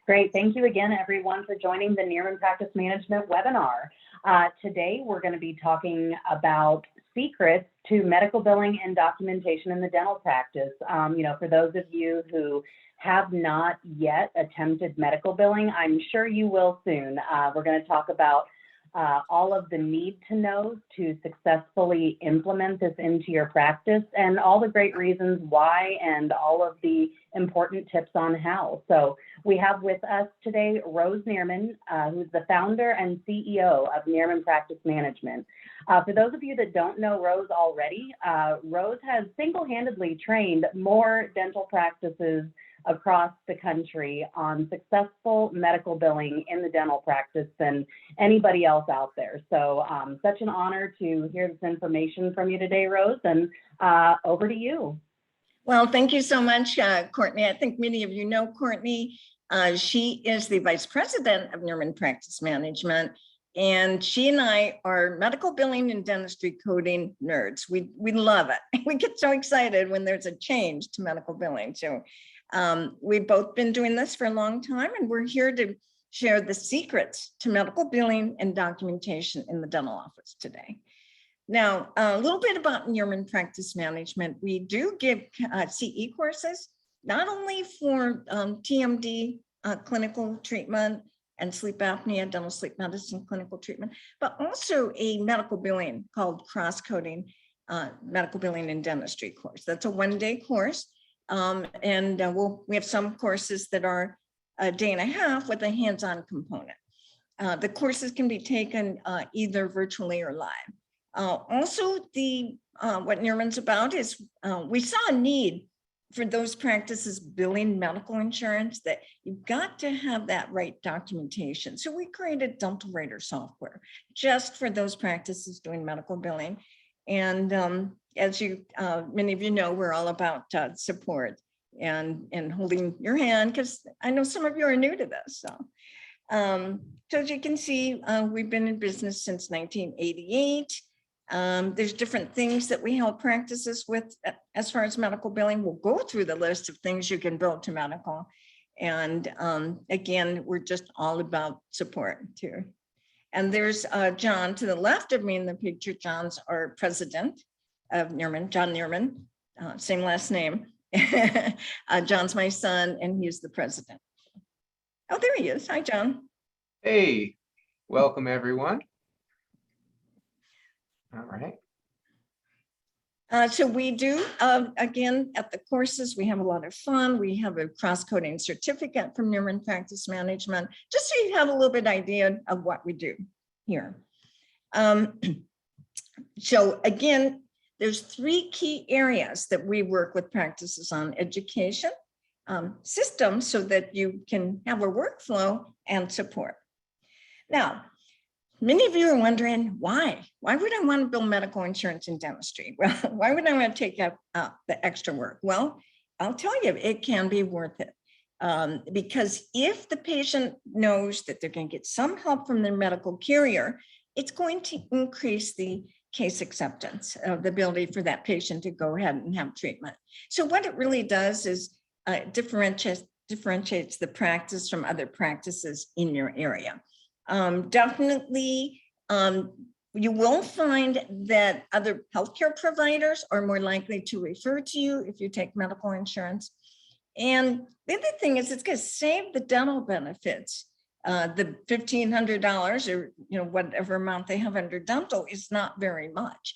Great. Thank you again, everyone, for joining the Nierman Practice Management webinar. Today, we're going to be talking about secrets to medical billing and documentation in the dental practice. For those of you who have not yet attempted medical billing, I'm sure you will soon. We're going to talk about all of the need to knows to successfully implement this into your practice and all the great reasons why and all of the important tips on how. So we have with us today Rose Nierman, who's the founder and CEO of Nierman Practice Management. For those of you that don't know Rose already, Rose has single-handedly trained more dental practices across the country on successful medical billing in the dental practice than anybody else out there. So such an honor to hear this information from you today, Rose, and over to you. Well, thank you so much, Courtney. I think many of you know Courtney. She is the vice president of Nierman Practice Management, and she and I are medical billing and dentistry coding nerds. We love it. We get so excited when there's a change to medical billing. So we've both been doing this for a long time, and we're here to share the secrets to medical billing and documentation in the dental office today. Now, a little bit about Nierman Practice Management. We do give CE courses, not only for TMD clinical treatment and sleep apnea, dental sleep medicine clinical treatment, but also a medical billing called cross-coding medical billing and dentistry course. That's a one-day course. We have some courses that are a day and a half with a hands-on component. The courses can be taken either virtually or live. Also, what Nierman's about is we saw a need for those practices billing medical insurance that you've got to have that right documentation. So we created Dental Writer software just for those practices doing medical billing. And as many of you know, we're all about support and holding your hand, because I know some of you are new to this. So as you can see, we've been in business since 1988. There's different things that we help practices with as far as medical billing. We'll go through the list of things you can bill to medical. And again, we're just all about support too. And there's John to the left of me in the picture. John's our president of Nierman, John Nierman, same last name. John's my son, and he's the president. Oh, there he is. Hi, John. Hey, welcome everyone. All right. So we do, again, at the courses, we have a lot of fun. We have a cross-coding certificate from Nierman Practice Management, just so you have a little bit idea of what we do here. So again, there's three key areas that we work with practices on: education, systems, so that you can have a workflow, and support. Now, many of you are wondering, why? Why would I want to bill medical insurance in dentistry? Well, why would I want to take up the extra work? Well, I'll tell you, it can be worth it. Because if the patient knows that they're going to get some help from their medical carrier, it's going to increase the case acceptance of the ability for that patient to go ahead and have treatment. So what it really does is differentiates the practice from other practices in your area. Definitely, you will find that other healthcare providers are more likely to refer to you if you take medical insurance. And the other thing is, it's going to save the dental benefits. The $1,500 or whatever amount they have under dental is not very much.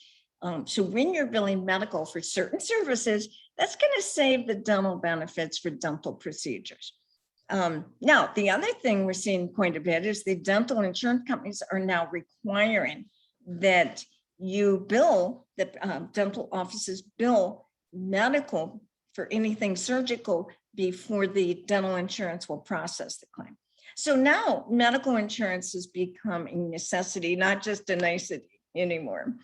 So when you're billing medical for certain services, that's going to save the dental benefits for dental procedures. Now, the other thing we're seeing quite a bit is the dental insurance companies are now requiring that you bill, that dental offices bill medical for anything surgical before the dental insurance will process the claim. So now medical insurance has become a necessity, not just a nicety anymore.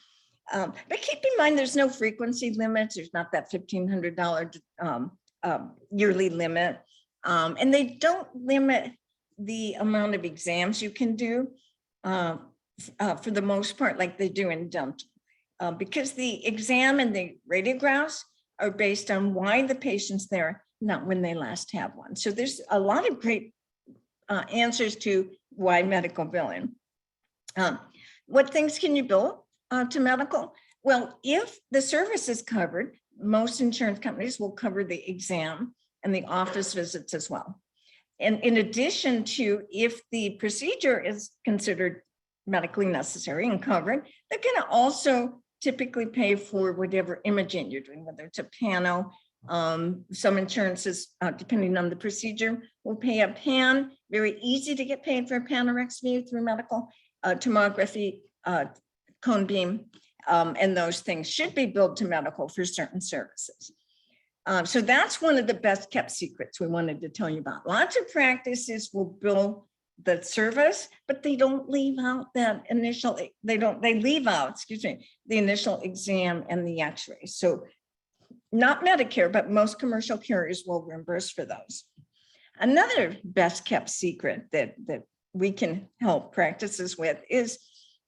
But keep in mind, there's no frequency limits. There's not that $1,500 yearly limit. And they don't limit the amount of exams you can do for the most part, like they do in dental, because the exam and the radiographs are based on why the patient's there, not when they last have one. So there's a lot of great answers to why medical billing. What things can you bill to medical? Well, if the service is covered, most insurance companies will cover the exam and the office visits as well. And in addition to, if the procedure is considered medically necessary and covered, they're going to also typically pay for whatever imaging you're doing, whether it's a pano. Some insurances, depending on the procedure, will pay a pan. Very easy to get paid for a panorectomy through medical, tomography, cone beam, and those things should be billed to medical for certain services. So that's one of the best kept secrets we wanted to tell you about. Lots of practices will bill the service, but they don't leave out that initial, they leave out, excuse me, the initial exam and the x-ray. So not Medicare, but most commercial carriers will reimburse for those. Another best kept secret that we can help practices with is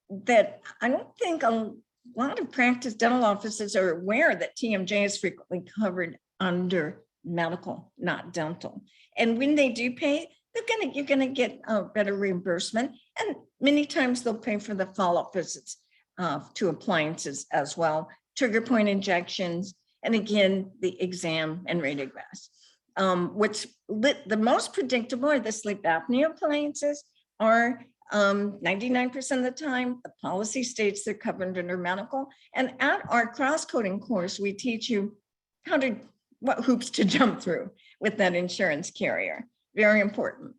that I don't think a lot of practice dental offices are aware that TMJ is frequently covered under medical, not dental. And when they do pay, you're gonna get a better reimbursement. And many times they'll pay for the follow-up visits to appliances as well, trigger point injections, and again, the exam and radiographs. What's the most predictable are the sleep apnea appliances are 99% of the time, the policy states they're covered under medical. And at our cross-coding course, we teach you what hoops to jump through with that insurance carrier. Very important.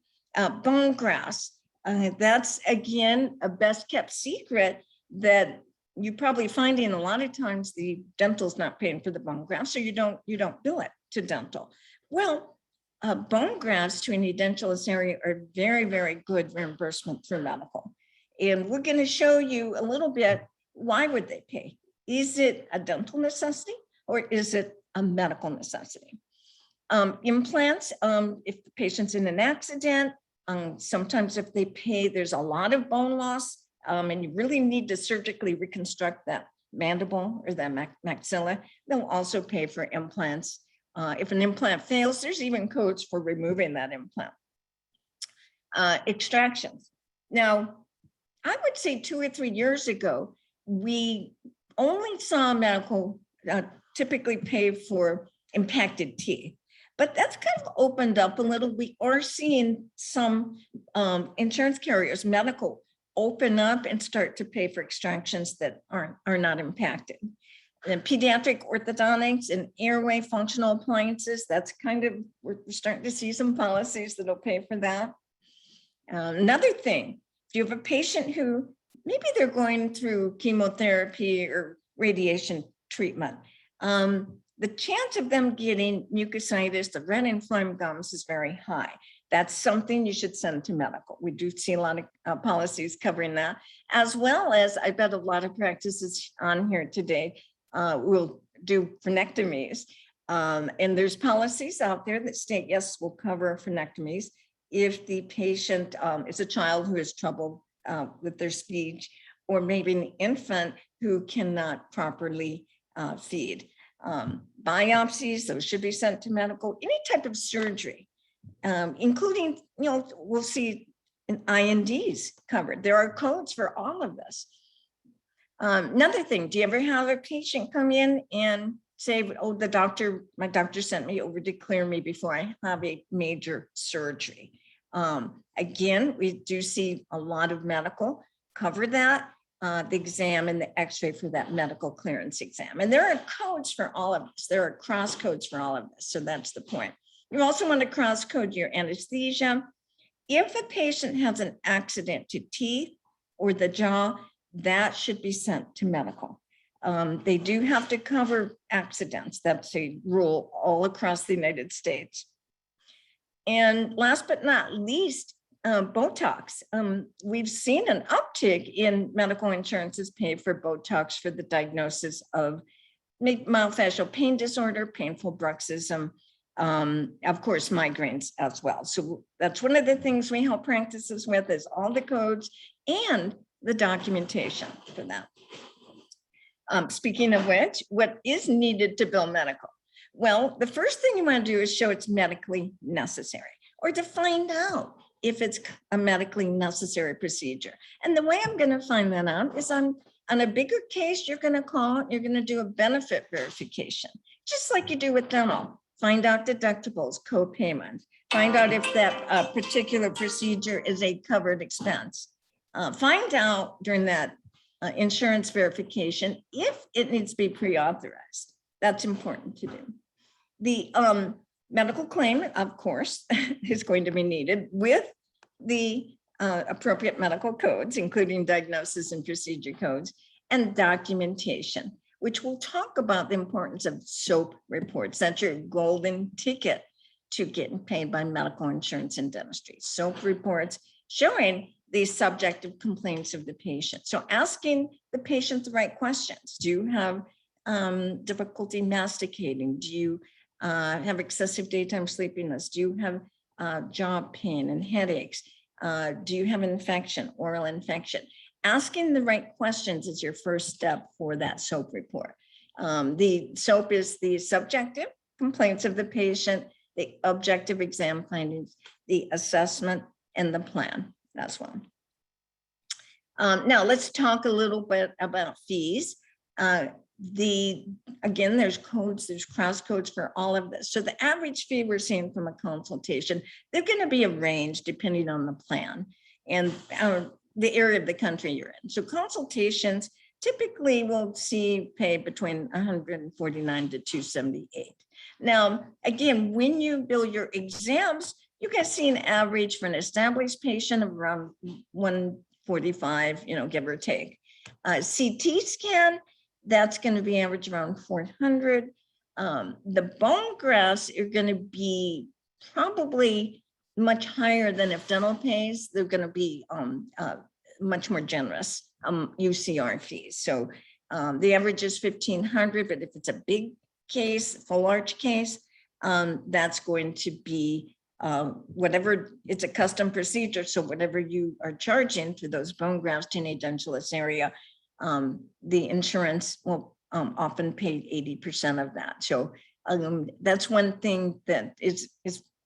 Bone grafts, that's again, a best kept secret that you probably finding a lot of times the dental's not paying for the bone graft, so you don't bill it to dental. Well, bone grafts to an edentulous area are very, very good reimbursement through medical. And we're going to show you a little bit, why would they pay? Is it a dental necessity or is it a medical necessity? Implants, if the patient's in an accident, sometimes if they pay, there's a lot of bone loss, and you really need to surgically reconstruct that mandible or that maxilla, they'll also pay for implants. If an implant fails, there's even codes for removing that implant. Extractions. Now, I would say 2 or 3 years ago, we only saw medical typically pay for impacted teeth, but that's kind of opened up a little. We are seeing some insurance carriers, medical, open up and start to pay for extractions that are not impacted. And pediatric orthodontics and airway functional appliances, that's kind of, we're starting to see some policies that'll pay for that. Another thing, if you have a patient who maybe they're going through chemotherapy or radiation treatment, the chance of them getting mucositis, the red inflamed gums, is very high. That's something you should send to medical. We do see a lot of policies covering that, as well as I bet a lot of practices on here today will do frenectomies. And there's policies out there that state, yes, we'll cover frenectomies if the patient is a child who has trouble with their speech, or maybe an infant who cannot properly feed. Biopsies, those should be sent to medical. Any type of surgery, including, we'll see INDs covered. There are codes for all of this. Another thing, do you ever have a patient come in and say, oh, my doctor sent me over to clear me before I have a major surgery? Again, we do see a lot of medical cover that, the exam and the x-ray for that medical clearance exam. And there are codes for all of this. There are cross codes for all of this. So that's the point. You also want to cross code your anesthesia. If a patient has an accident to teeth or the jaw, that should be sent to medical. They do have to cover accidents. That's a rule all across the United States. And last but not least, Botox. We've seen an uptick in medical insurances pay for Botox for the diagnosis of myofascial pain disorder, painful bruxism, of course, migraines as well. So that's one of the things we help practices with, is all the codes and the documentation for that. Speaking of which, what is needed to bill medical? Well, the first thing you want to do is show it's medically necessary, or to find out if it's a medically necessary procedure. And the way I'm going to find that out is on a bigger case, you're going to call, you're going to do a benefit verification, just like you do with dental. Find out deductibles, co-payments, find out if that particular procedure is a covered expense. Find out during that insurance verification if it needs to be pre-authorized. That's important to do. The medical claim, of course, is going to be needed with the appropriate medical codes, including diagnosis and procedure codes, and documentation, which will talk about the importance of SOAP reports. That's your golden ticket to getting paid by medical insurance and dentistry. SOAP reports showing the subjective complaints of the patient. So asking the patient the right questions. Do you have difficulty masticating? Do you have excessive daytime sleepiness? Do you have jaw pain and headaches? Do you have infection, oral infection? Asking the right questions is your first step for that SOAP report. The SOAP is the subjective complaints of the patient, the objective exam findings, the assessment, and the plan. That's one. Now let's talk a little bit about fees. Again, there's codes, there's cross codes for all of this. So the average fee we're seeing from a consultation, they're going to be a range depending on the plan and the area of the country you're in. So consultations typically will see pay between $149 to $278. Now, again, when you bill your exams, you can see an average for an established patient of around $145, give or take. CT scan, that's going to be average around $400. The bone grafts are going to be probably much higher than if dental pays. They're going to be much more generous UCR fees. So the average is $1,500, but if it's a big case, full arch case, that's going to be whatever, it's a custom procedure. So whatever you are charging for those bone grafts, teenage dentulous area, the insurance will often pay 80% of that. So that's one thing that is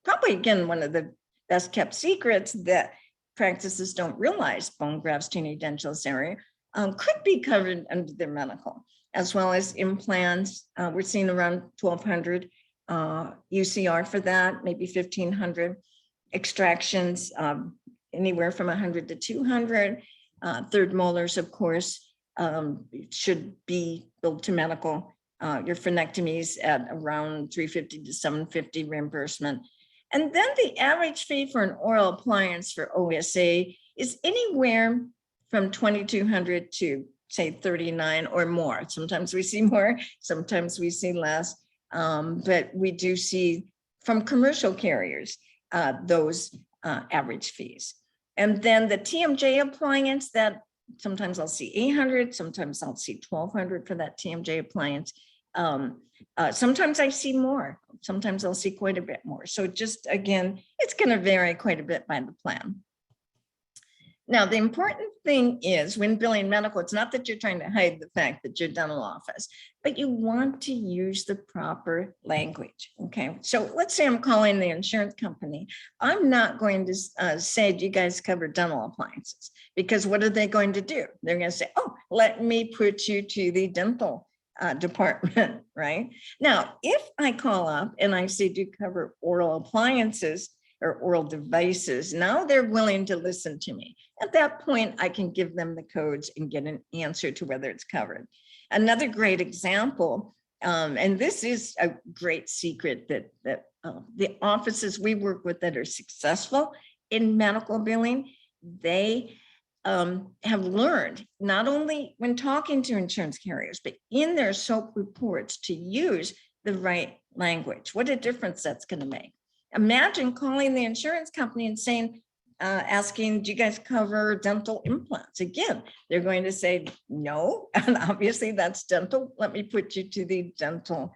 probably, again, one of the best kept secrets that practices don't realize. Bone grafts, teenage dentulous area could be covered under their medical, as well as implants. We're seeing around $1,200 UCR for that, maybe $1,500. Extractions, anywhere from $100 to $200. Third molars, of course, should be billed to medical. Your frenectomies at around $350 to $750 reimbursement. And then the average fee for an oral appliance for OSA is anywhere from $2,200 to say $39 or more. Sometimes we see more, sometimes we see less, but we do see from commercial carriers those average fees. And then the TMJ appliance, that sometimes I'll see $800, sometimes I'll see $1,200 for that TMJ appliance. Sometimes I see more, sometimes I'll see quite a bit more. So just, again, it's going to vary quite a bit by the plan. Now, the important thing is when billing medical, it's not that you're trying to hide the fact that you're dental office, but you want to use the proper language. Okay, so let's say I'm calling the insurance company. I'm not going to say, do you guys cover dental appliances? Because what are they going to do? They're going to say, oh, let me put you to the dental department, right? Now, if I call up and I say, do you cover oral appliances or oral devices? Now they're willing to listen to me. At that point, I can give them the codes and get an answer to whether it's covered. Another great example, and this is a great secret that the offices we work with that are successful in medical billing, they have learned not only when talking to insurance carriers, but in their SOAP reports to use the right language. What a difference that's going to make. Imagine calling the insurance company and saying, asking, do you guys cover dental implants? Again, they're going to say no, and obviously that's dental. Let me put you to the dental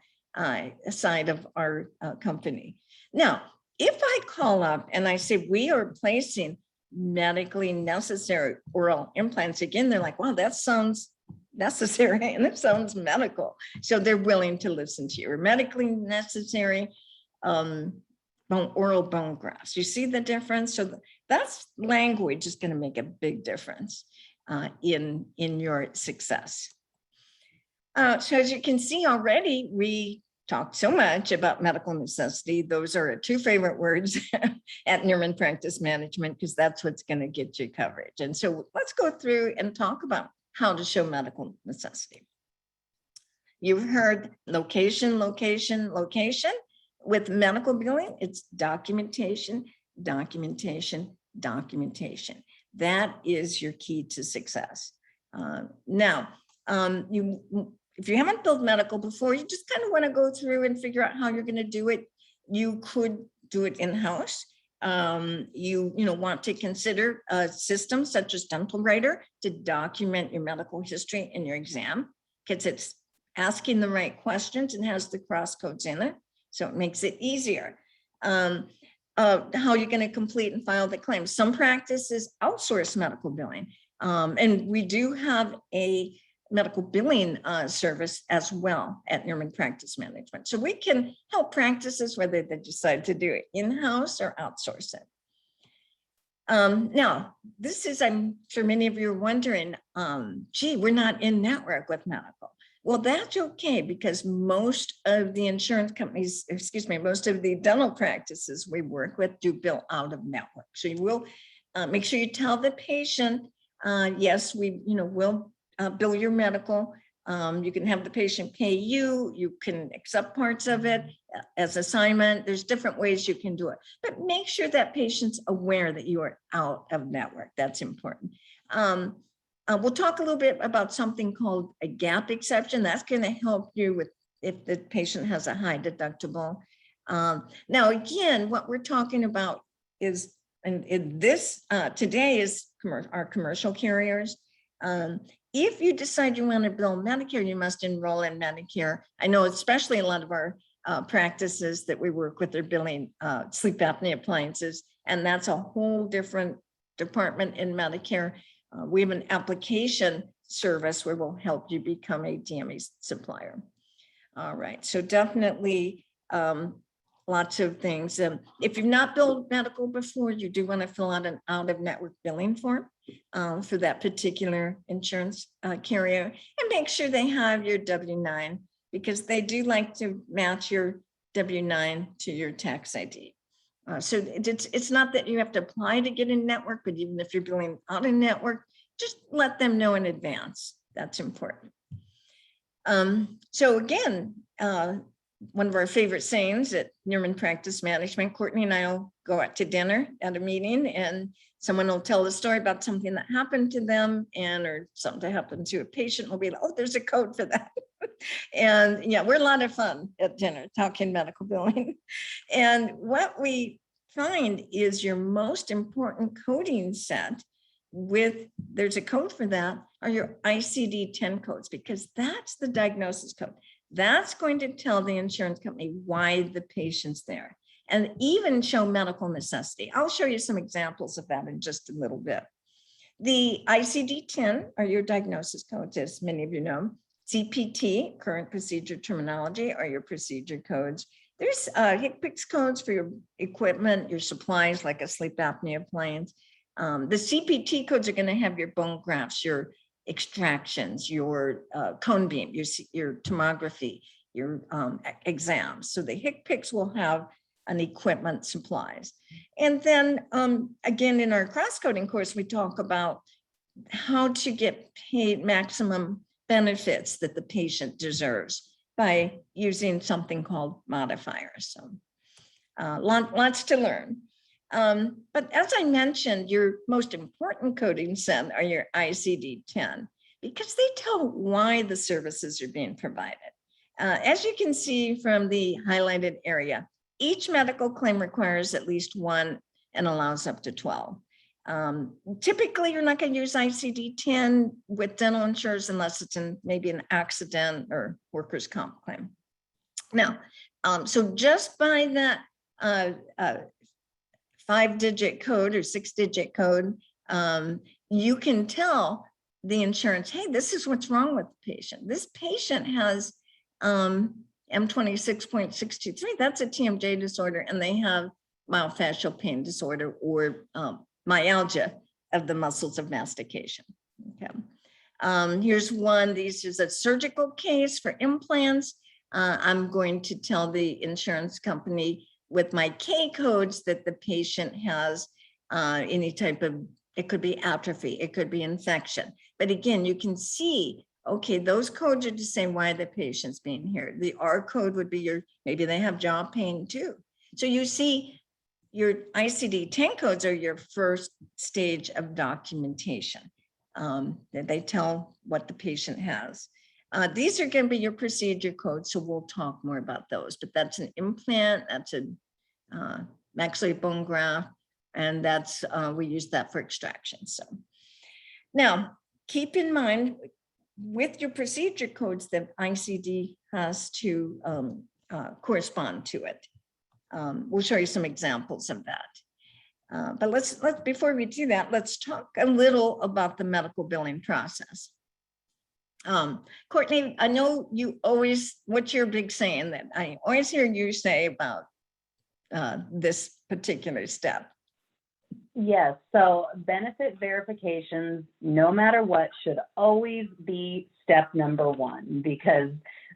side of our company. Now, if I call up and I say we are placing medically necessary oral implants, again, they're like, wow, that sounds necessary and it sounds medical. So they're willing to listen to you. Or medically necessary oral bone grafts. You see the difference? So That's language is going to make a big difference in your success. So as you can see already, we talked so much about medical necessity. Those are our two favorite words at Nierman Practice Management, because that's what's going to get you coverage. And so let's go through and talk about how to show medical necessity. You've heard location, location, location. With medical billing, it's documentation, documentation, documentation. That is your key to success. If you haven't billed medical before, you just kind of want to go through and figure out how you're going to do it. You could do it in-house. You want to consider a system such as Dental Writer to document your medical history in your exam, because it's asking the right questions and has the cross codes in it. So it makes it easier. How you're going to complete and file the claims. Some practices outsource medical billing. And we do have a medical billing service as well at Nierman Practice Management. So we can help practices whether they decide to do it in-house or outsource it. Now, this is, I'm sure many of you are wondering, gee, we're not in network with medical. Well, that's okay, because most of the insurance companies, most of the dental practices we work with do bill out of network. So you will make sure you tell the patient, yes, we will bill your medical. You can have the patient pay you. You can accept parts of it as assignment. There's different ways you can do it, but make sure that patient's aware that you are out of network. That's important. We'll talk a little bit about something called a gap exception. That's going to help you with if the patient has a high deductible. Now, again, what we're talking about is, and in this today is our commercial carriers. If you decide you want to bill Medicare, you must enroll in Medicare. I know especially a lot of our practices that we work with are billing sleep apnea appliances, and that's a whole different department in Medicare. We have an application service where we'll help you become a DME supplier. All right, so definitely lots of things. If you've not billed medical before, you do want to fill out an out-of-network billing form for that particular insurance carrier, and make sure they have your W-9, because they do like to match your W-9 to your tax ID. So it's not that you have to apply to get in network, but even if you're billing out of network, just let them know in advance. That's important. So again, one of our favorite sayings at Nierman Practice Management, Courtney and I will go out to dinner at a meeting, and someone will tell a story about something that happened to them, or something that happened to a patient. We'll be like, oh, there's a code for that. And yeah, we're a lot of fun at dinner talking medical billing. And what we find is your most important coding set there's a code for that, are your ICD-10 codes, because that's the diagnosis code. That's going to tell the insurance company why the patient's there, and even show medical necessity. I'll show you some examples of that in just a little bit. The ICD-10 are your diagnosis codes, as many of you know. CPT, current procedure terminology, are your procedure codes. There's HCPCS codes for your equipment, your supplies, like a sleep apnea appliance. The CPT codes are going to have your bone grafts, your extractions, your cone beam, your tomography, your exams. So the HCPCS will have an equipment supplies. And then again, in our cross-coding course, we talk about how to get paid maximum benefits that the patient deserves by using something called modifiers. So lots to learn. But as I mentioned, your most important coding set are your ICD-10, because they tell why the services are being provided. As you can see from the highlighted area, each medical claim requires at least one and allows up to 12. Typically, you're not going to use ICD-10 with dental insurers unless it's in maybe an accident or workers' comp claim. Now, so just by that 5-digit code or 6-digit code, you can tell the insurance, hey, this is what's wrong with the patient. This patient has M26.623, that's a TMJ disorder, and they have myofascial pain disorder or myalgia of the muscles of mastication. Okay. Here's one. This is a surgical case for implants. I'm going to tell the insurance company with my K codes that the patient has any type of, it could be atrophy, it could be infection. But again, you can see, okay, those codes are to say why the patient's being here. The R code would be maybe they have jaw pain too. So you see your ICD-10 codes are your first stage of documentation. That they tell what the patient has. These are going to be your procedure codes, so we'll talk more about those. But that's an implant, that's a maxillary bone graft, and that's we use that for extraction. So now keep in mind with your procedure codes that ICD has to correspond to it. We'll show you some examples of that. But let's before we do that, let's talk a little about the medical billing process. Courtney, I know you always, what's your big saying that I always hear you say about this particular step? Yes, so benefit verifications, no matter what, should always be step number one, because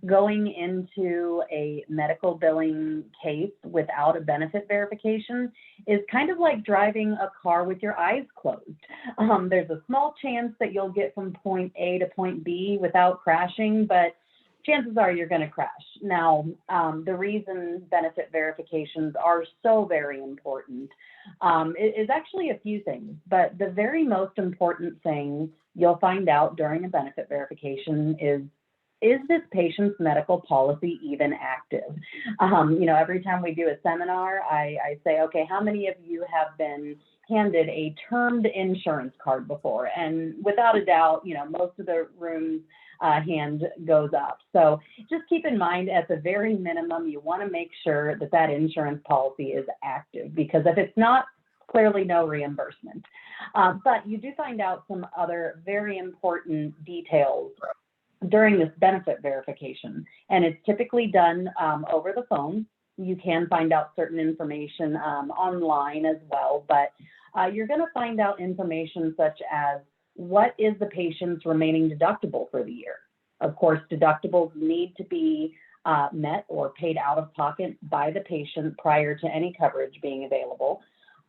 going into a medical billing case without a benefit verification is kind of like driving a car with your eyes closed. There's a small chance that you'll get from point A to point B without crashing, but chances are you're going to crash. Now, the reason benefit verifications are so very important is actually a few things, but the very most important thing you'll find out during a benefit verification is this patient's medical policy even active? Every time we do a seminar, I say, okay, how many of you have been handed a termed insurance card before? And without a doubt, most of the room's hand goes up. So just keep in mind, at the very minimum, you want to make sure that that insurance policy is active, because if it's not, clearly no reimbursement. But you do find out some other very important details during this benefit verification, and it's typically done over the phone. You can find out certain information online as well, but you're going to find out information such as what is the patient's remaining deductible for the year. Of course, deductibles need to be met or paid out of pocket by the patient prior to any coverage being available.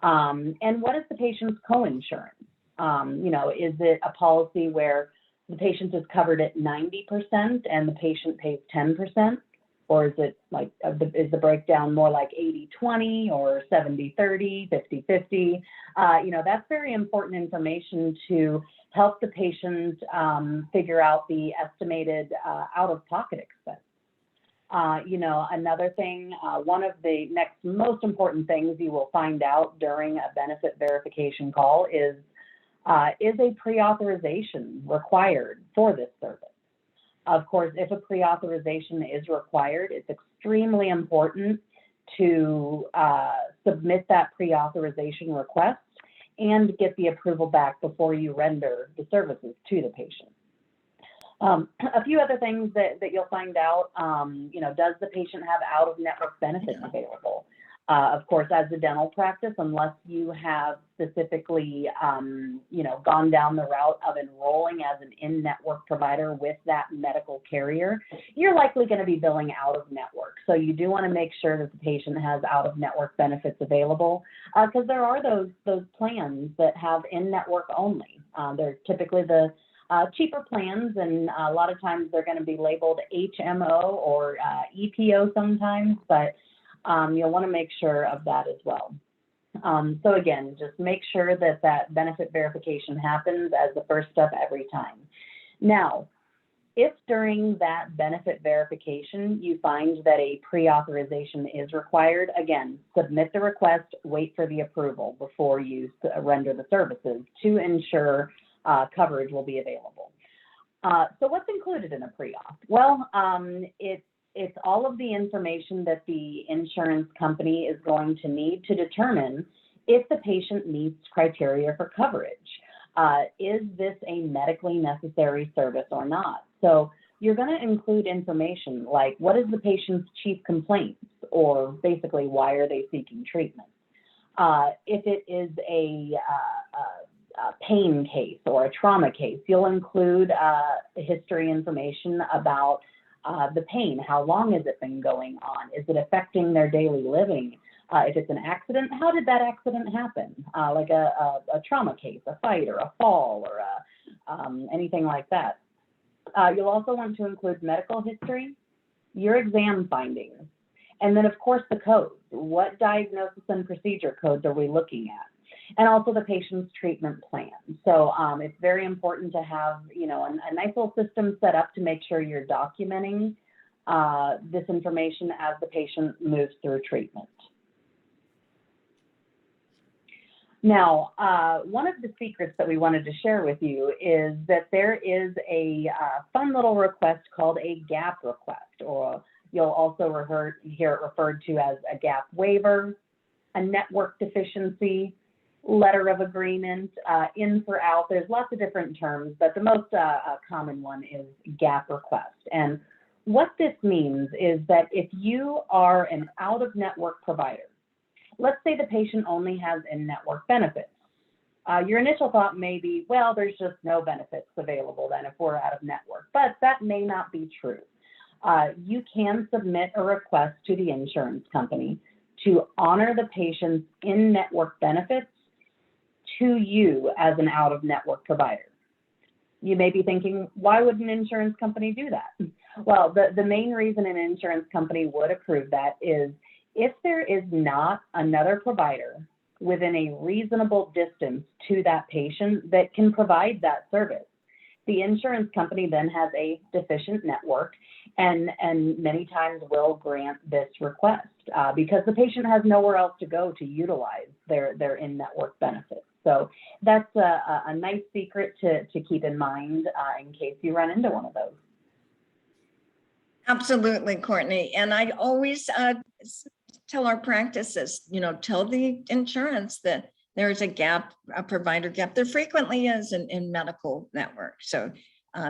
And what is the patient's coinsurance? Is it a policy where the patient is covered at 90% and the patient pays 10%? Or is it like, is the breakdown more like 80-20 or 70-30, 50-50? That's very important information to help the patient figure out the estimated out-of-pocket expense. Another thing, one of the next most important things you will find out during a benefit verification call is a pre-authorization required for this service? Of course, if a pre-authorization is required, it's extremely important to submit that pre-authorization request and get the approval back before you render the services to the patient. A few other things that you'll find out, does the patient have out-of-network benefits available? Of course, as a dental practice, unless you have specifically, gone down the route of enrolling as an in-network provider with that medical carrier, you're likely going to be billing out-of-network. So you do want to make sure that the patient has out-of-network benefits available, because there are those plans that have in-network only. They're typically the cheaper plans, and a lot of times they're going to be labeled HMO or EPO sometimes, but you'll want to make sure of that as well. So again, just make sure that that benefit verification happens as the first step every time. Now, if during that benefit verification you find that a pre-authorization is required, again, submit the request, wait for the approval before you render the services to ensure coverage will be available. So what's included in a pre-auth? Well, it's all of the information that the insurance company is going to need to determine if the patient meets criteria for coverage. Is this a medically necessary service or not? So you're going to include information like, what is the patient's chief complaints, or basically, why are they seeking treatment? If it is a pain case or a trauma case, you'll include history information about the pain. How long has it been going on? Is it affecting their daily living? If it's an accident, how did that accident happen? Like a trauma case, a fight or a fall or anything like that. You'll also want to include medical history, your exam findings, and then of course the codes. What diagnosis and procedure codes are we looking at? And also the patient's treatment plan. So it's very important to have, a nice little system set up to make sure you're documenting this information as the patient moves through treatment. Now, one of the secrets that we wanted to share with you is that there is a fun little request called a gap request, or you'll also hear it referred to as a gap waiver, a network deficiency, letter of agreement, in for out. There's lots of different terms, but the most common one is gap request. And what this means is that if you are an out-of-network provider, let's say the patient only has in-network benefits. Your initial thought may be, well, there's just no benefits available then if we're out of network, but that may not be true. You can submit a request to the insurance company to honor the patient's in-network benefits to you as an out-of-network provider. You may be thinking, why would an insurance company do that? Well, the main reason an insurance company would approve that is if there is not another provider within a reasonable distance to that patient that can provide that service. The insurance company then has a deficient network and many times will grant this request because the patient has nowhere else to go to utilize their in-network benefits. So that's a nice secret to keep in mind in case you run into one of those. Absolutely, Courtney. And I always tell our practices, tell the insurance that there's a gap, a provider gap. There frequently is in medical networks. So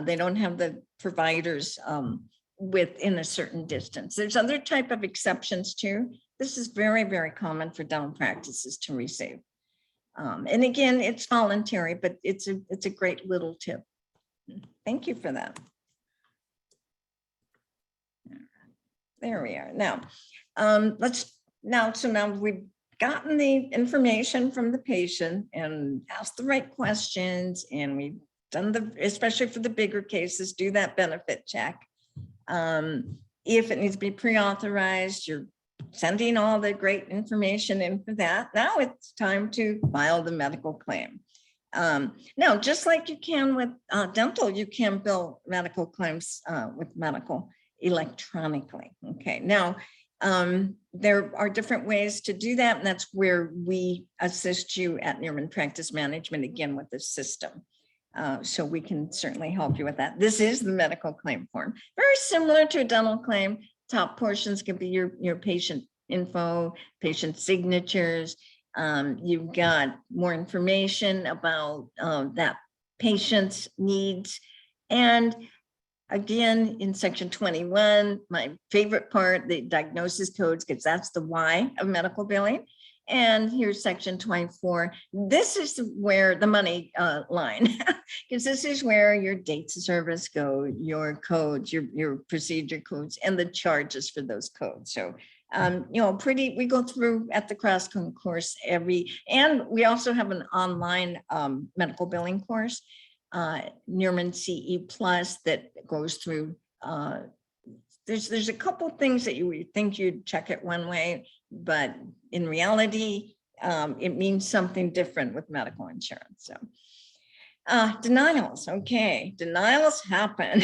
they don't have the providers within a certain distance. There's other type of exceptions too. This is very, very common for dental practices to receive. And again, it's voluntary, but it's a great little tip. Thank you for that. There we are. Now, now we've gotten the information from the patient and asked the right questions, and we've done especially for the bigger cases, do that benefit check. If it needs to be pre-authorized, you're sending all the great information in for that. Now it's time to file the medical claim. Now, just like you can with dental, you can bill medical claims with medical electronically. Okay, now there are different ways to do that, and that's where we assist you at Nierman Practice Management, again, with the system. So we can certainly help you with that. This is the medical claim form. Very similar to a dental claim. Top portions can be your patient info, patient signatures. You've got more information about that patient's needs. And again, in section 21, my favorite part, the diagnosis codes, because that's the why of medical billing. And here's section 24. This is where the money line, because this is where your dates of service go, your codes, your procedure codes, and the charges for those codes. So, we go through at the cross-code course and we also have an online medical billing course, Nierman CE Plus, that goes through, there's a couple things that you would think you'd check it one way, but in reality, it means something different with medical insurance. So denials, okay, denials happen.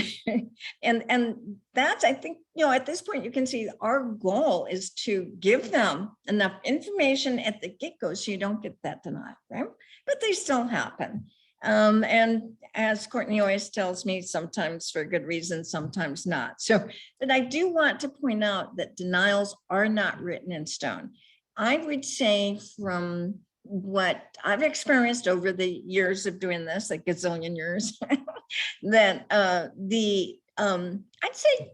and that's, I think, at this point, you can see our goal is to give them enough information at the get-go so you don't get that denial, right? But they still happen. And as Courtney always tells me, sometimes for good reason, sometimes not. So, but I do want to point out that denials are not written in stone. I would say from what I've experienced over the years of doing this, like gazillion years, that I'd say,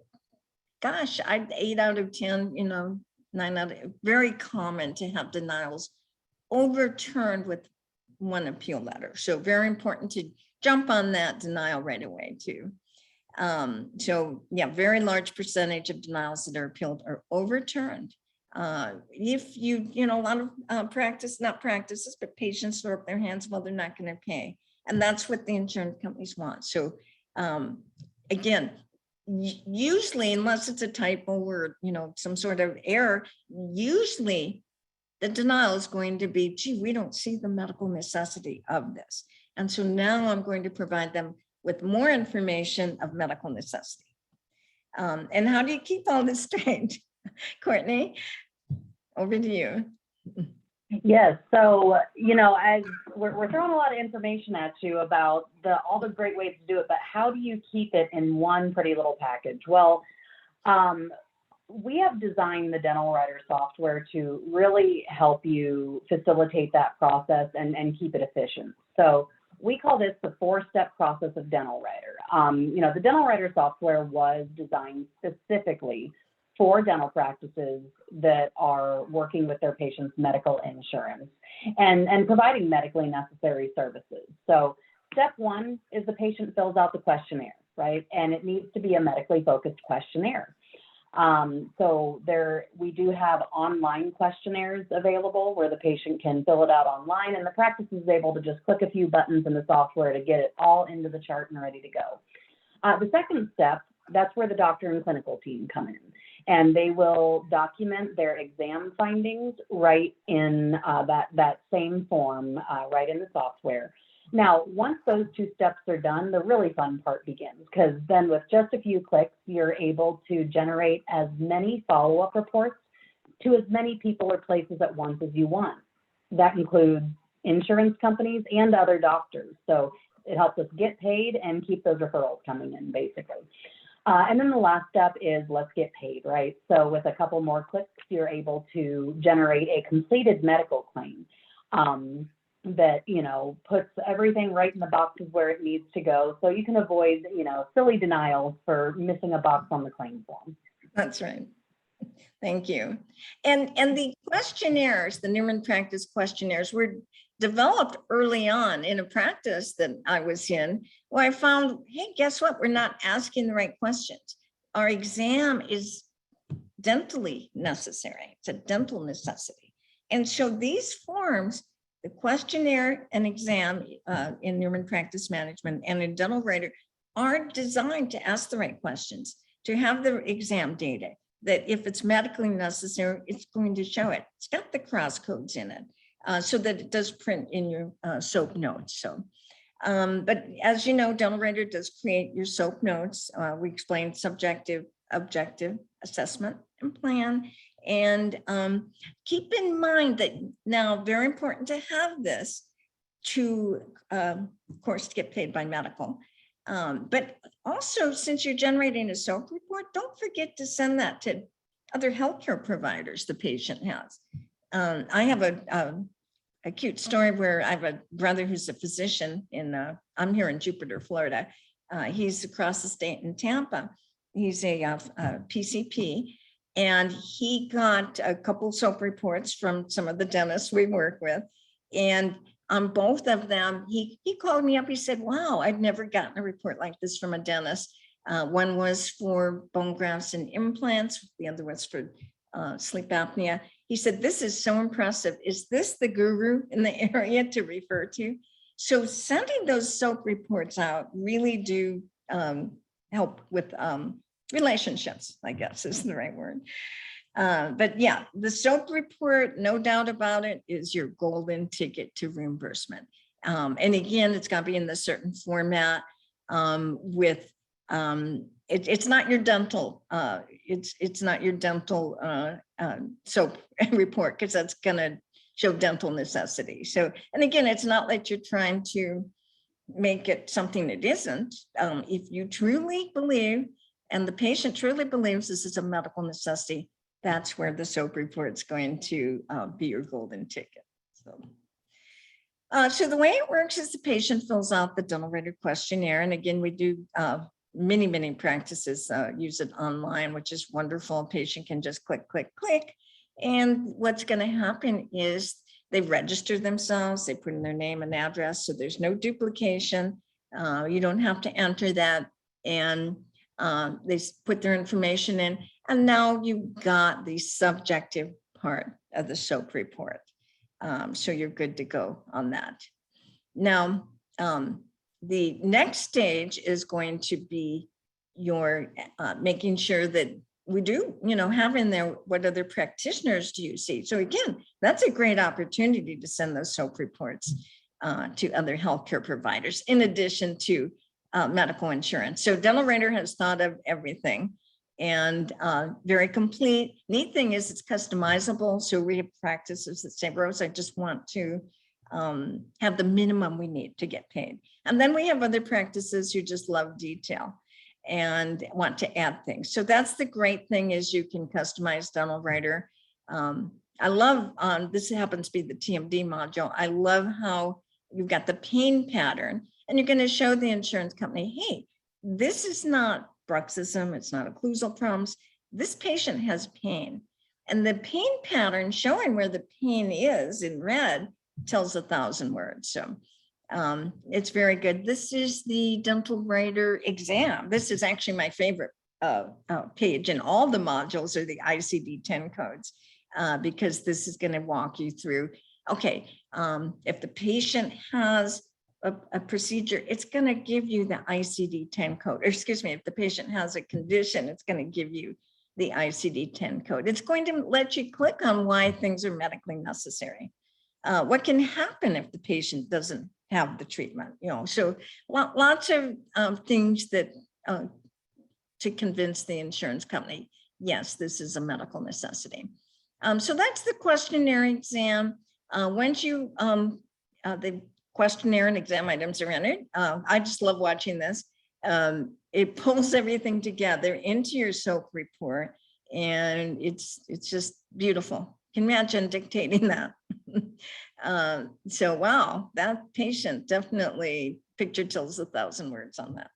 gosh, 8 out of 10, 9 out of, very common to have denials overturned with one appeal letter. So very important to jump on that denial right away too. So yeah, very large percentage of denials that are appealed are overturned. If a lot of not practices, but patients throw up their hands, well, they're not going to pay. And that's what the insurance companies want. So again, usually, unless it's a typo or, some sort of error, usually the denial is going to be, gee, we don't see the medical necessity of this. And so now I'm going to provide them with more information of medical necessity. And how do you keep all this straight? Courtney, over to you. Yes. So, as we're throwing a lot of information at you about all the great ways to do it, but how do you keep it in one pretty little package? Well, we have designed the dental writer software to really help you facilitate that process and keep it efficient. So we call this the 4-step process of dental writer. The dental writer software was designed specifically for dental practices that are working with their patients' medical insurance and providing medically necessary services. So step 1 is the patient fills out the questionnaire, right? And it needs to be a medically focused questionnaire. So we do have online questionnaires available where the patient can fill it out online, and the practice is able to just click a few buttons in the software to get it all into the chart and ready to go. The second step, that's where the doctor and clinical team come in, and they will document their exam findings right in that same form, right in the software. Now, once those 2 steps are done, the really fun part begins, because then with just a few clicks, you're able to generate as many follow-up reports to as many people or places at once as you want. That includes insurance companies and other doctors. So it helps us get paid and keep those referrals coming in, basically. And then the last step is let's get paid, right? So with a couple more clicks, you're able to generate a completed medical claim. That puts everything right in the boxes where it needs to go, so you can avoid silly denials for missing a box on the claim form. That's right. Thank you. And the questionnaires, the Nierman Practice questionnaires, were developed early on in a practice that I was in, where I found, hey, guess what? We're not asking the right questions. Our exam is dentally necessary. It's a dental necessity, and so these forms, the questionnaire and exam in Nierman Practice Management and in dental writer, are designed to ask the right questions, to have the exam data, that if it's medically necessary, it's going to show it. It's got the crosscodes in it so that it does print in your SOAP notes. So, but as you know, dental writer does create your SOAP notes. We explain subjective, objective, assessment, and plan. And keep in mind that now, very important to have this to, of course, get paid by medical. But also, since you're generating a SOAP report, don't forget to send that to other healthcare providers the patient has. I have a cute story where I have a brother who's a physician I'm here in Jupiter, Florida. He's across the state in Tampa. He's a PCP. And he got a couple SOAP reports from some of the dentists we work with. And on both of them, he called me up. He said, wow, I'd never gotten a report like this from a dentist. One was for bone grafts and implants. The other was for sleep apnea. He said, this is so impressive. Is this the guru in the area to refer to? So sending those SOAP reports out really do help with relationships, I guess is the right word. But yeah, the SOAP report, no doubt about it, is your golden ticket to reimbursement. And again, it's got to be in the certain format with, it's not your dental, it's not your dental SOAP report, because that's going to show dental necessity. So, and again, it's not like you're trying to make it something it isn't. If you truly believe, and the patient truly believes this is a medical necessity, that's where the SOAP report is going to be your golden ticket. So the way it works is the patient fills out the dental writer questionnaire. And again, we do many practices use it online, which is wonderful. A patient can just click. And what's going to happen is They register themselves, they put in their name and address, so there's no duplication. You don't have to enter that, and they put their information in, and now you've got the subjective part of the SOAP report. So you're good to go on that. Now, the next stage is going to be your making sure that we do, have in there what other practitioners do you see. So again, that's a great opportunity to send those SOAP reports to other healthcare providers, in addition to medical insurance. So Dental Writer has thought of everything, and very complete. Neat thing is it's customizable. So we have practices that say, Rose, I just want to have the minimum we need to get paid. And then we have other practices who just love detail and want to add things. So that's the great thing, is you can customize Dental Writer. I love, this happens to be the TMD module. I love how you've got the pain pattern, and you're going to show the insurance company, hey, this is not bruxism, it's not occlusal problems. This patient has pain, and the pain pattern showing where the pain is in red tells 1,000 words. So it's very good. This is the Dental Writer exam. This is actually my favorite page, and all the modules are the ICD-10 codes, because this is going to walk you through, okay, if the patient has a procedure, it's going to give you the ICD-10 code, or excuse me, if the patient has a condition, it's going to give you the ICD-10 code. It's going to let you click on why things are medically necessary. What can happen if the patient doesn't have the treatment, so lots of things that to convince the insurance company, yes, this is a medical necessity. So that's the questionnaire exam. Once you, the questionnaire and exam items are entered, I just love watching this. It pulls everything together into your SOAP report, and it's just beautiful. Can you imagine dictating that? So wow, that patient definitely picture tells 1,000 words on that.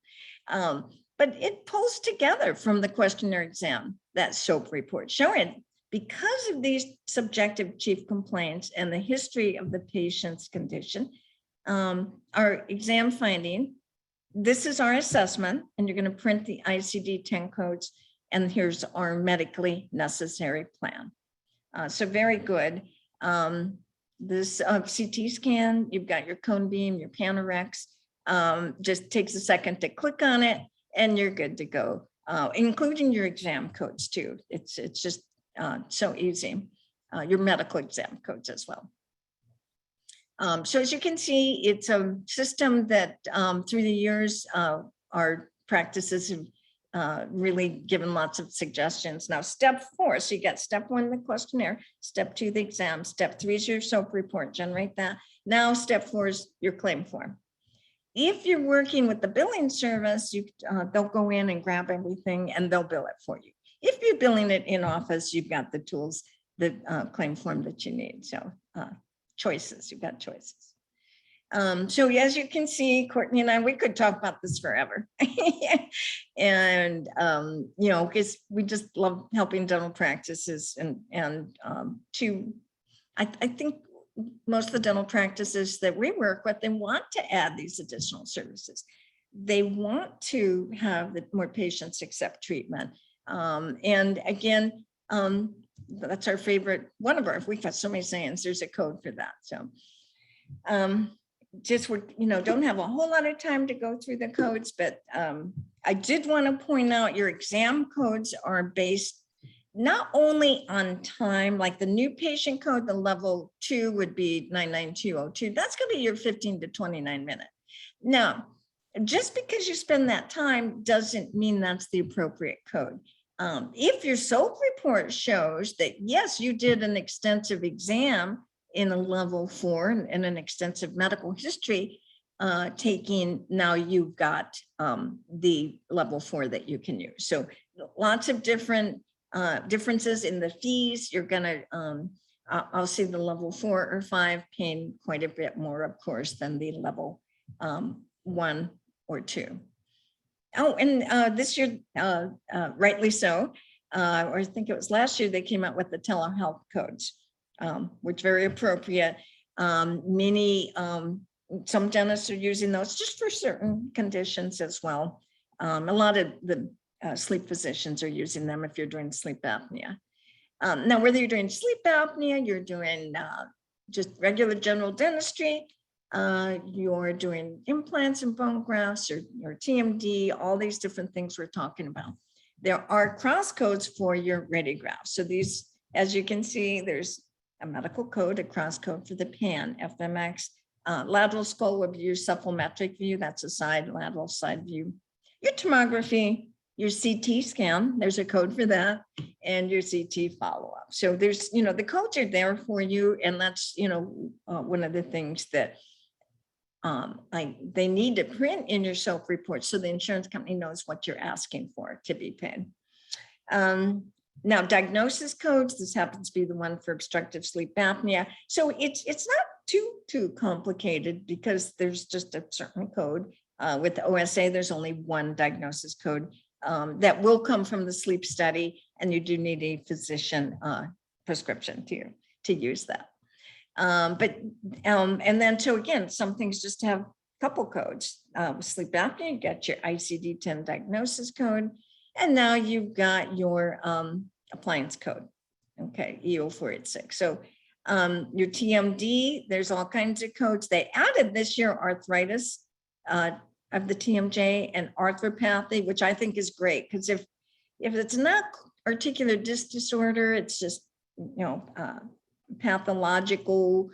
But it pulls together from the questionnaire exam, that SOAP report, showing because of these subjective chief complaints and the history of the patient's condition, our exam finding, this is our assessment, and you're going to print the ICD-10 codes, and here's our medically necessary plan. So very good. This CT scan, you've got your cone beam, your Panorex, just takes a second to click on it, and you're good to go, including your exam codes too. It's just so easy. Your medical exam codes as well. So as you can see, it's a system that through the years, our practices have really given lots of suggestions. Now, step 4, so you got step 1, the questionnaire, step 2, the exam, step 3 is your SOAP report, generate that. Now, step 4 is your claim form. If you're working with the billing service, they'll go in and grab everything and they'll bill it for you. If you're billing it in office, you've got the tools, the claim form that you need. So choices, you've got choices. So as you can see, Courtney and I, we could talk about this forever. And, because we just love helping dental practices, and I think most of the dental practices that we work with, they want to add these additional services. They want to have more patients accept treatment. And again, that's our favorite, we've got so many sayings, there's a code for that. So don't have a whole lot of time to go through the codes, but I did want to point out your exam codes are based not only on time, like the new patient code, the level 2 would be 99202. That's going to be your 15 to 29 minute. Now, just because you spend that time doesn't mean that's the appropriate code. If your SOAP report shows that, yes, you did an extensive exam in a level 4 and an extensive medical history taking, now you've got the level 4 that you can use. So lots of different differences in the fees. You're gonna, I'll see the level 4 or 5 paying quite a bit more, of course, than the level 1 or 2. Oh, and this year, rightly so, or I think it was last year, they came out with the telehealth codes. which is very appropriate. Some dentists are using those just for certain conditions as well. A lot of the sleep physicians are using them if you're doing sleep apnea. Now, whether you're doing sleep apnea, you're doing just regular general dentistry, you're doing implants and bone grafts or TMD, all these different things we're talking about. There are cross codes for your radiographs. So these, as you can see, there's a medical code, a cross code for the PAN, FMX, lateral skull would be your supplementric view. That's a lateral side view. Your tomography, your CT scan, there's a code for that, and your CT follow-up. So there's, the codes are there for you. And that's, one of the things that they need to print in your self-report so the insurance company knows what you're asking for to be paid. Now, diagnosis codes, this happens to be the one for obstructive sleep apnea. So it's not too complicated because there's just a certain code. With the OSA, there's only one diagnosis code that will come from the sleep study, and you do need a physician prescription to use that. And then, so again, some things just have a couple codes. Sleep apnea, you got your ICD-10 diagnosis code, and now you've got your appliance code, okay, EO486. So your TMD, there's all kinds of codes. They added this year arthritis of the TMJ and arthropathy, which I think is great, because if it's not articular disc disorder, it's just, pathological,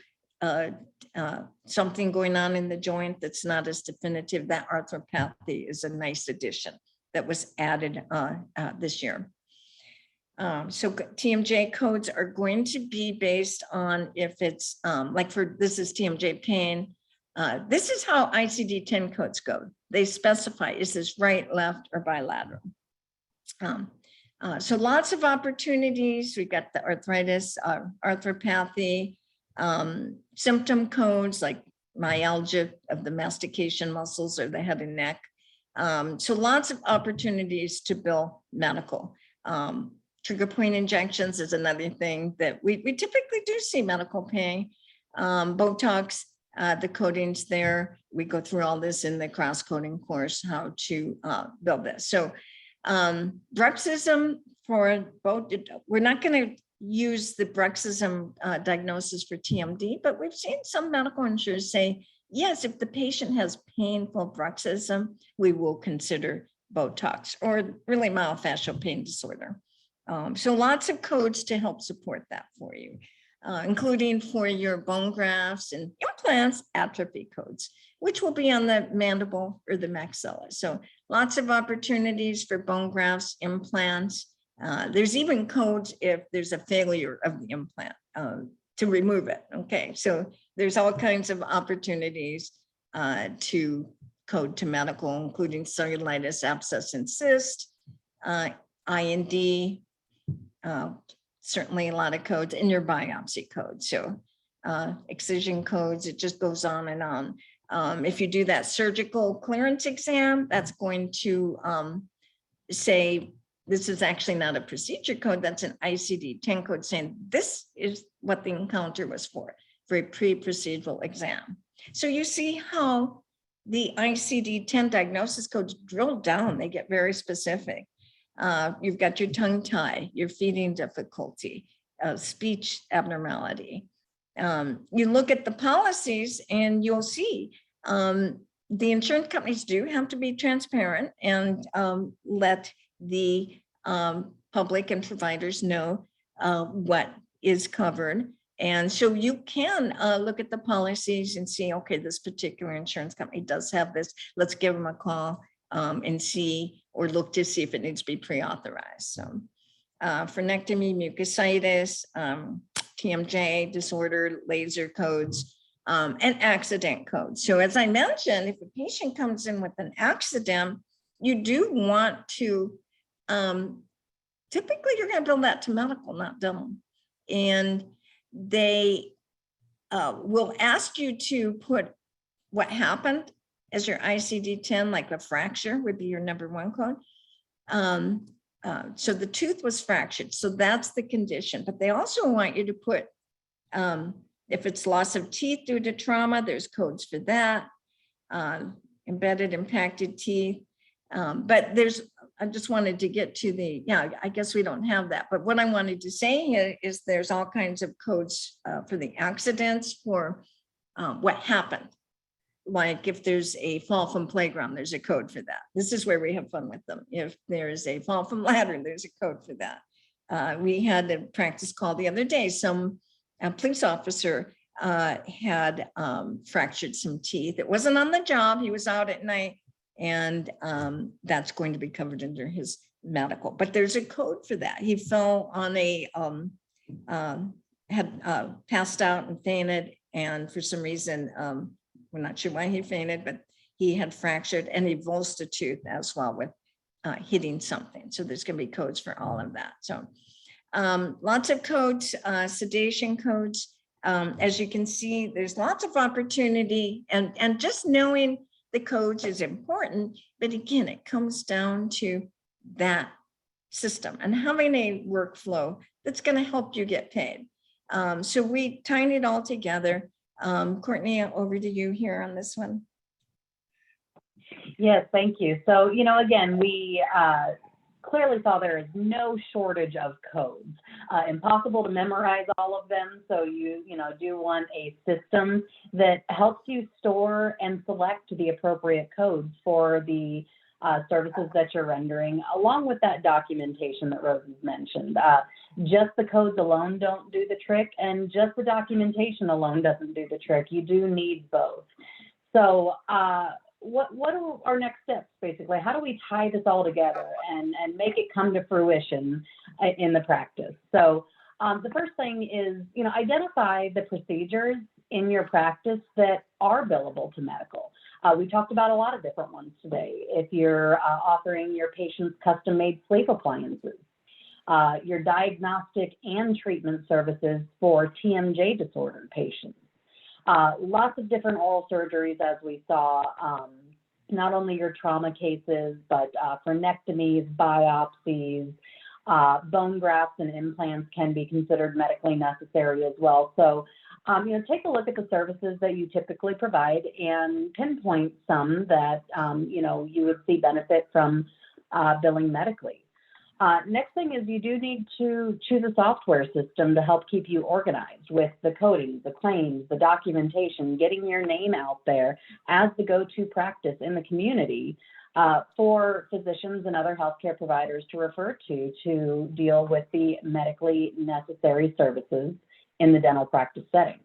something going on in the joint that's not as definitive, that arthropathy is a nice addition that was added this year. So TMJ codes are going to be based on if it's this is TMJ pain. This is how ICD-10 codes go. They specify, is this right, left, or bilateral? So lots of opportunities. We've got the arthritis, arthropathy, symptom codes like myalgia of the mastication muscles or the head and neck. So lots of opportunities to bill medical. Trigger point injections is another thing that we typically do see medical pay. Botox, the codings there. We go through all this in the cross-coding course, how to build this. So bruxism for both, we're not going to use the bruxism diagnosis for TMD, but we've seen some medical insurers say, yes, if the patient has painful bruxism, we will consider Botox or really myofascial pain disorder. So lots of codes to help support that for you, including for your bone grafts and implants, atrophy codes, which will be on the mandible or the maxilla. So lots of opportunities for bone grafts, implants. There's even codes if there's a failure of the implant to remove it. Okay, so there's all kinds of opportunities to code to medical, including cellulitis, abscess, and cyst, IND, certainly a lot of codes in your biopsy code. So excision codes, it just goes on and on. If you do that surgical clearance exam, that's going to say, this is actually not a procedure code, that's an ICD-10 code saying this is what the encounter was for a pre-procedural exam. So you see how the ICD-10 diagnosis codes drill down, they get very specific. You've got your tongue tie, your feeding difficulty, speech abnormality. You look at the policies and you'll see the insurance companies do have to be transparent and let the public and providers know what is covered. And so you can look at the policies and see, okay, this particular insurance company does have this. Let's give them a call and see, or look to see if it needs to be pre-authorized. So frenectomy, mucositis, TMJ disorder, laser codes, and accident codes. So as I mentioned, if a patient comes in with an accident, you do want to, typically you're going to bill that to medical, not dental. And they will ask you to put what happened as your ICD-10, like a fracture would be your number one code. So the tooth was fractured, so that's the condition. But they also want you to put If it's loss of teeth due to trauma, there's codes for that. Embedded, impacted teeth. But I just wanted to get to I guess we don't have that. But what I wanted to say here is there's all kinds of codes for the accidents, for what happened. Like if there's a fall from playground, there's a code for that. This is where we have fun with them. If there's a fall from ladder, there's a code for that. We had a practice call the other day. A police officer had fractured some teeth. It wasn't on the job. He was out at night, and that's going to be covered under his medical. But there's a code for that. He fell on had passed out and fainted, and for some reason, we're not sure why he fainted, but he had fractured and he vulsed a tooth as well with hitting something. So there's going to be codes for all of that. So lots of codes, sedation codes. As you can see, there's lots of opportunity, and just knowing the codes is important. But again, it comes down to that system and having a workflow that's going to help you get paid. So we tied it all together. Courtney, over to you here on this one. Yes, thank you. So, again, we clearly saw there is no shortage of codes. Impossible to memorize all of them. So you do want a system that helps you store and select the appropriate codes for the services that you're rendering, along with that documentation that Rose has mentioned. Just the codes alone don't do the trick, and just the documentation alone doesn't do the trick. You do need both. So what are our next steps, basically? How do we tie this all together and make it come to fruition in the practice? So the first thing is, identify the procedures in your practice that are billable to medical. We talked about a lot of different ones today. If you're offering your patients custom-made sleep appliances, your diagnostic and treatment services for TMJ disordered patients. Lots of different oral surgeries, as we saw, not only your trauma cases, but frenectomies, biopsies, bone grafts and implants can be considered medically necessary as well. So, take a look at the services that you typically provide and pinpoint some that, you would see benefit from billing medically. Next thing is you do need to choose a software system to help keep you organized with the coding, the claims, the documentation, getting your name out there as the go-to practice in the community for physicians and other healthcare providers to refer to deal with the medically necessary services in the dental practice setting.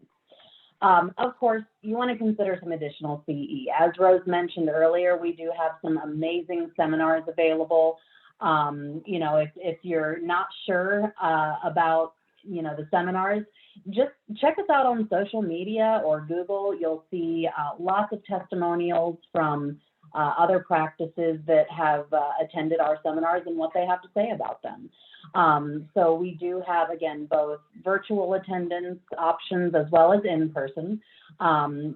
Of course, you want to consider some additional CE. As Rose mentioned earlier, we do have some amazing seminars available. If you're not sure about, the seminars, just check us out on social media or Google. You'll see lots of testimonials from other practices that have attended our seminars and what they have to say about them. So we do have, again, both virtual attendance options as well as in-person.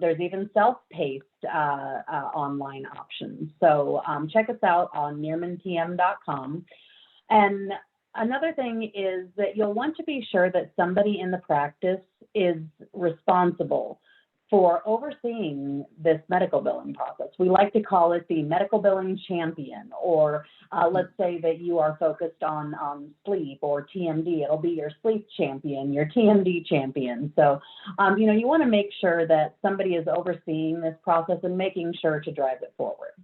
There's even self-paced online options. So check us out on niermantm.com. And another thing is that you'll want to be sure that somebody in the practice is responsible for overseeing this medical billing process. We like to call it the medical billing champion, or let's say that you are focused on sleep or TMD. It'll be your sleep champion, your TMD champion. So, you want to make sure that somebody is overseeing this process and making sure to drive it forward.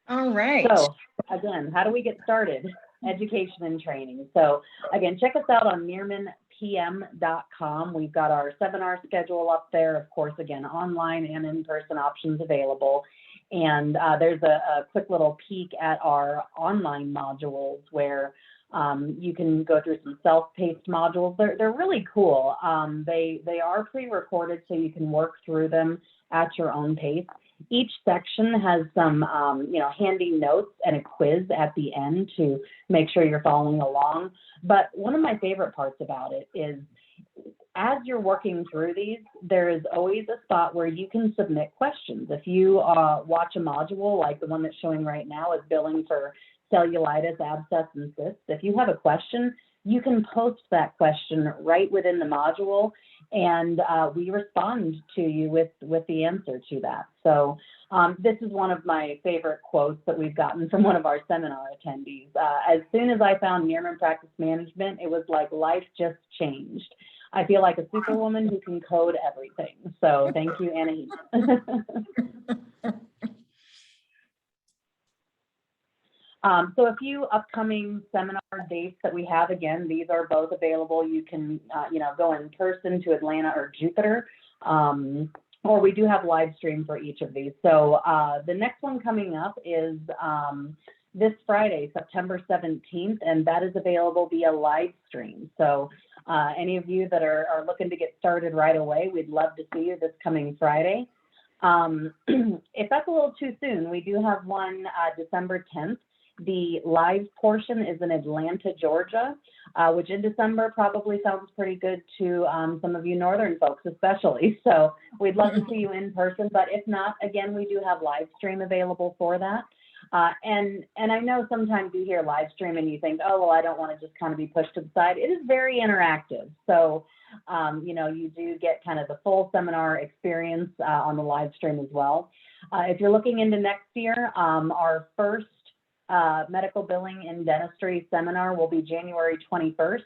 All right. So again, how do we get started? Education and training. So again, check us out on niermanpm.com. We've got our seminar schedule up there, of course, again, online and in-person options available. And there's a quick little peek at our online modules where you can go through some self-paced modules. They're really cool. They are pre-recorded, so you can work through them at your own pace. Each section has some, handy notes and a quiz at the end to make sure you're following along. But one of my favorite parts about it is as you're working through these, there is always a spot where you can submit questions. If you watch a module like the one that's showing right now is billing for cellulitis, abscess, and cysts, if you have a question, you can post that question right within the module, and we respond to you with the answer to that. So this is one of my favorite quotes that we've gotten from one of our seminar attendees. As soon as I found Nierman Practice Management, it was like life just changed. I feel like a superwoman who can code everything. So thank you, Annie. So a few upcoming seminar dates that we have, again, these are both available. You can, go in person to Atlanta or Jupiter, or we do have live stream for each of these. So the next one coming up is this Friday, September 17th, and that is available via live stream. So any of you that are looking to get started right away, we'd love to see you this coming Friday. If that's a little too soon, we do have one December 10th. The live portion is in Atlanta, Georgia, which in December probably sounds pretty good to some of you northern folks especially. So we'd love to see you in person, but if not, again, we do have live stream available for that. And I know sometimes you hear live stream and you think, oh, well, I don't want to just kind of be pushed to the side. It is very interactive. So, you do get kind of the full seminar experience on the live stream as well. If you're looking into next year, our first medical billing and dentistry seminar will be January 21st.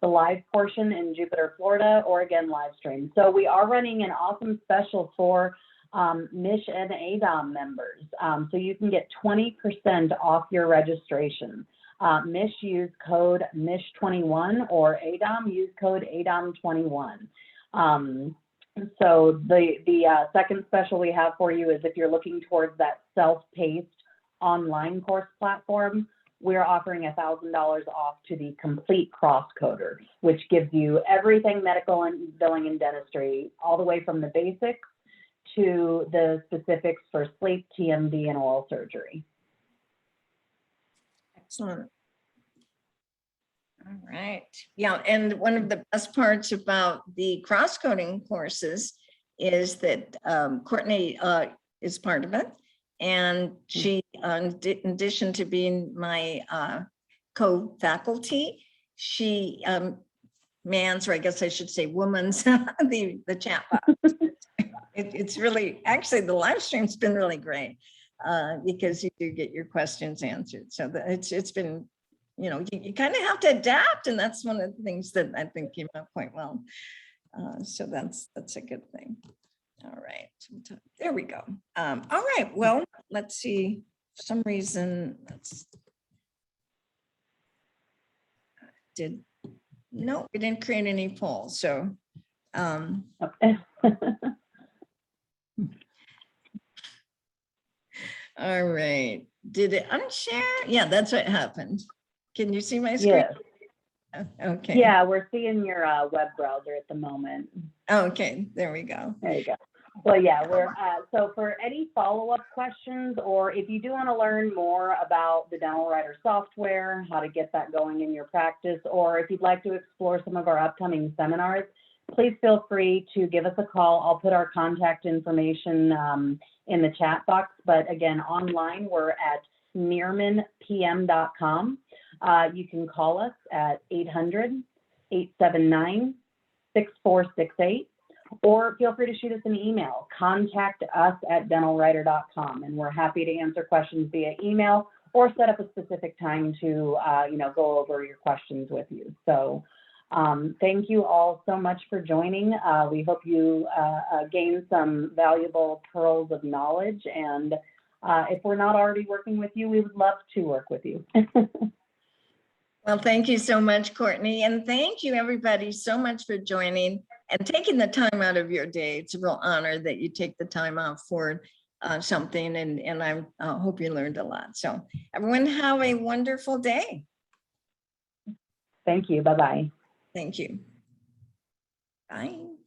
The live portion in Jupiter, Florida, or again, live stream. So we are running an awesome special for MISH and ADOM members. So you can get 20% off your registration. MISH, use code MISH21, or ADOM, use code ADOM21. So the second special we have for you is if you're looking towards that self-paced online course platform, we're offering $1,000 off to the complete cross-coder, which gives you everything medical and billing and dentistry, all the way from the basics to the specifics for sleep, TMD, and oral surgery. Excellent. All right. Yeah, and one of the best parts about the cross-coding courses is that Courtney is part of it. And she, in addition to being my co-faculty, she mans, or I guess I should say womans, the chat box. It's really, actually the live stream's been really great because you do get your questions answered. So it's been, you kind of have to adapt, and that's one of the things that I think came out quite well. So that's a good thing. All right, there we go. All right, well, let's see. For some reason, no, we didn't create any polls. So, Okay. all right. Did it unshare? Yeah, that's what happened. Can you see my screen? Yes. Okay. Yeah, we're seeing your web browser at the moment. Okay, there we go. There you go. Well, yeah, so for any follow-up questions, or if you do want to learn more about the Dental Writer software, how to get that going in your practice, or if you'd like to explore some of our upcoming seminars, please feel free to give us a call. I'll put our contact information in the chat box, but again, online, we're at niermanpm.com. You can call us at 800-879-6468. Or feel free to shoot us an email, contact us at dentalwriter.com, and we're happy to answer questions via email or set up a specific time to, go over your questions with you. So thank you all so much for joining. We hope you gain some valuable pearls of knowledge, and if we're not already working with you, we would love to work with you. Well, thank you so much, Courtney. And thank you everybody so much for joining and taking the time out of your day. It's a real honor that you take the time out for something, and I hope you learned a lot. So everyone have a wonderful day. Thank you. Bye-bye. Thank you. Bye.